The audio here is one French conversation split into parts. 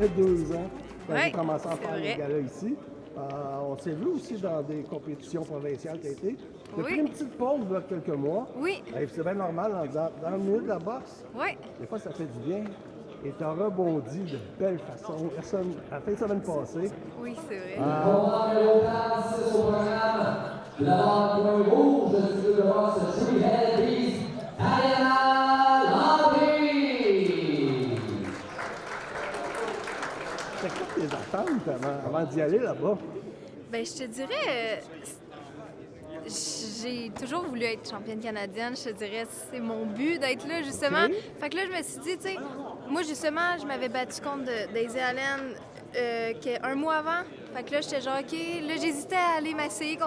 près 2 ans quand j'ai Ouais, commencé à c'est faire les vrai. galas ici. On s'est vu aussi dans des compétitions provinciales qui a été. Tu as Oui. pris une petite pause il y a quelques mois. Oui. Et c'est bien normal dans le milieu de la boxe. Oui. Des fois, ça fait du bien. Et tu as rebondi de belle façon. À la fin de semaine passée. Oui, c'est vrai. Combat numéro 46 au programme. Là-bas, point rouge, le studio de boxe Three-Headed Beast, Diana Landry. C'est quoi tes attentes avant d'y aller là-bas? Ben, je te dirais, j'ai toujours voulu être championne canadienne. Je te dirais, c'est mon but d'être là, justement. Ok. Fait que là, je me suis dit, tu sais, moi, justement, je m'avais battue contre Daisy Allen un mois avant. Fait que là, j'étais genre, OK. Là, j'hésitais à aller m'essayer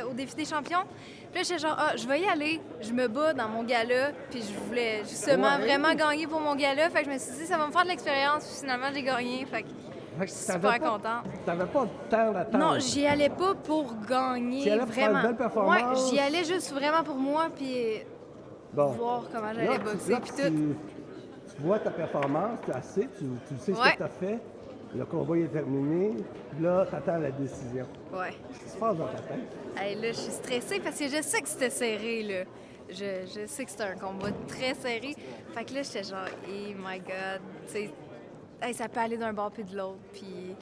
au défi des champions. Puis là, j'étais genre, je vais y aller. Je me bats dans mon gala. Puis je voulais justement Ouais. vraiment gagner pour mon gala. Fait que je me suis dit, ça va me faire de l'expérience. Puis finalement, j'ai gagné. Fait que Fait que je suis super contente. T'avais pas de temps d'attendre. Non, j'y allais pas pour gagner, T'y allais pour faire une vraiment. belle performance. Ouais, j'y allais juste vraiment pour moi, puis Bon. voir comment Là, j'allais boxer, puis tout. Tu vois ta performance, tu sais, tu sais ce Ouais. que tu as fait. Le combat est terminé. Puis là, tu attends la décision. Ouais. Qu'est-ce qui se passe dans ta tête? Hey, là, je suis stressée parce que je sais que c'était serré, là. Je sais que c'était un combat très serré. Fait que là, j'étais genre, hey my God, tu sais, hey, ça peut aller d'un bord puis de l'autre, puis...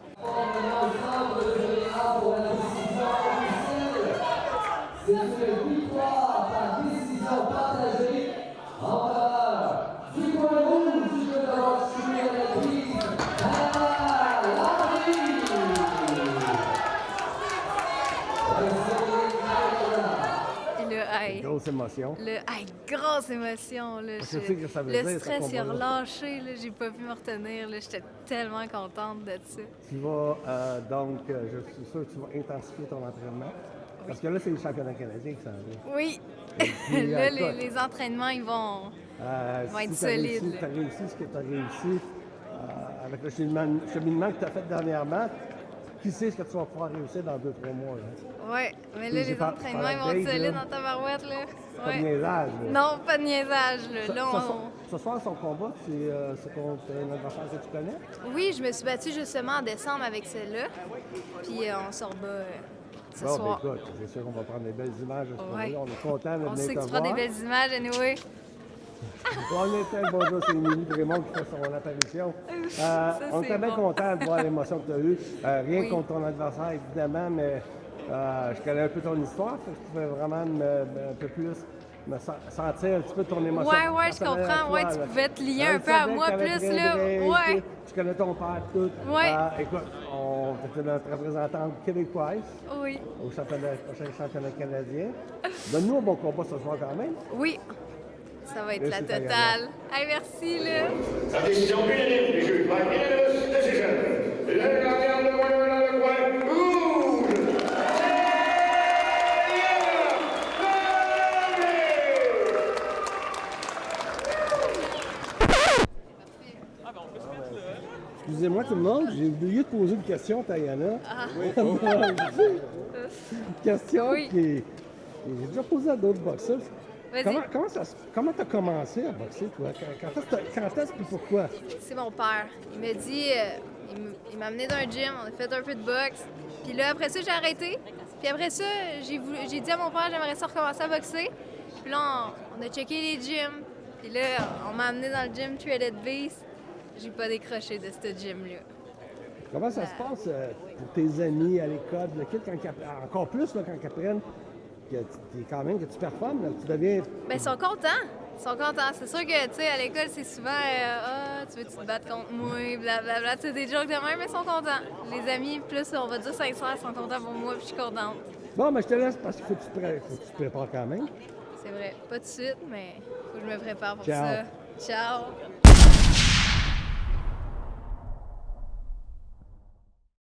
C'est une victoire par décision partagée entre du point rouge, du jeu de boxe Three-Headed Beast, Diana Landry. Puis là, hey, Grosse émotion. grosse émotion, là. Parce que tu sais que ça veut le dire, ce stress, il a combat-là. relâché, là. J'ai pas pu me retenir, là. J'étais tellement contente de ça. Tu vas, je suis sûr que tu vas intensifier ton entraînement. Parce que là, c'est le championnat canadien qui s'en vient. Oui. puis, Là, écoute, les entraînements, ils vont être si tu as réussi, solides. tu as réussi ce que tu as réussi avec le cheminement que tu as fait dernièrement, qui sait ce que tu vas pouvoir réussir dans 2-3 mois. Là. Ouais, mais là, J'ai les pas- entraînements, pas ils la vont être Dave, solides là. dans ta barouette, là. Pas de Ouais. niaisage. Là. Non, pas de niaisage, là. Là, Ce soir, son combat, c'est contre un adversaire que tu connais? Oui, je me suis battue justement en décembre avec celle-là. Puis on se rebat ce Bon, soir. ben écoute, c'est sûr qu'on va prendre des belles images à ce Ouais. moment-là. On est content de On venir sait que te tu prends des voir. belles images, anyway. On était, bonjour, c'est Émilie Brémond qui fait son apparition. On c'est était bien bon. content de voir l'émotion que tu as eue. Rien Oui. contre ton adversaire, évidemment, mais je connais un peu ton histoire. Fait que je pouvais vraiment un peu plus me sentir un petit peu ton émotion. Ouais, je personnelle à comprends. toi, Ouais, tu là. pouvais te lier Je un peu à savais moi que t'avais plus, pris un là. break, Ouais. Tu connais ton père, tout. Ouais. Écoute, tu étais notre représentante québécoise Oui. au prochain championnat canadien. Donne-nous un bon combat ce soir quand même. Oui. Ça va être Merci, la totale. Hey, merci, là. La décision unanime des juges par unanimous decision. Le gagnant de moyen dans le coin rouge. Excusez-moi tout le monde, j'ai oublié de poser une question à Diana. Une question Oui. qui j'ai déjà posée à d'autres boxeurs. Vas-y. Comment tu as commencé à boxer, toi? Quand est-ce et pourquoi? C'est mon père. Il m'a dit, il m'a amené dans un gym, on a fait un peu de boxe. Puis là, après ça, j'ai arrêté. Puis après ça, j'ai dit à mon père, j'aimerais ça recommencer à boxer. Puis là, on a checké les gyms. Puis là, on m'a amené dans le gym Three-Headed Beast. J'ai pas décroché de ce gym-là. Comment ça se passe pour tes amis à l'école, le kid, encore plus là, quand ils apprennent que tu performes, là, que tu deviens... Ben, ils sont contents. Ils sont contents. C'est sûr que, tu sais, à l'école, c'est souvent tu veux te battre contre moi, blablabla. Tu sais, des jokes de même, mais ils sont contents. Les amis, plus, on va dire sincères, sont contents pour moi, puis je suis contente. Bon, mais je te laisse parce qu'il faut que tu te prépares quand même. C'est vrai. Pas tout de suite, mais faut que je me prépare pour Ciao. ça. Ciao!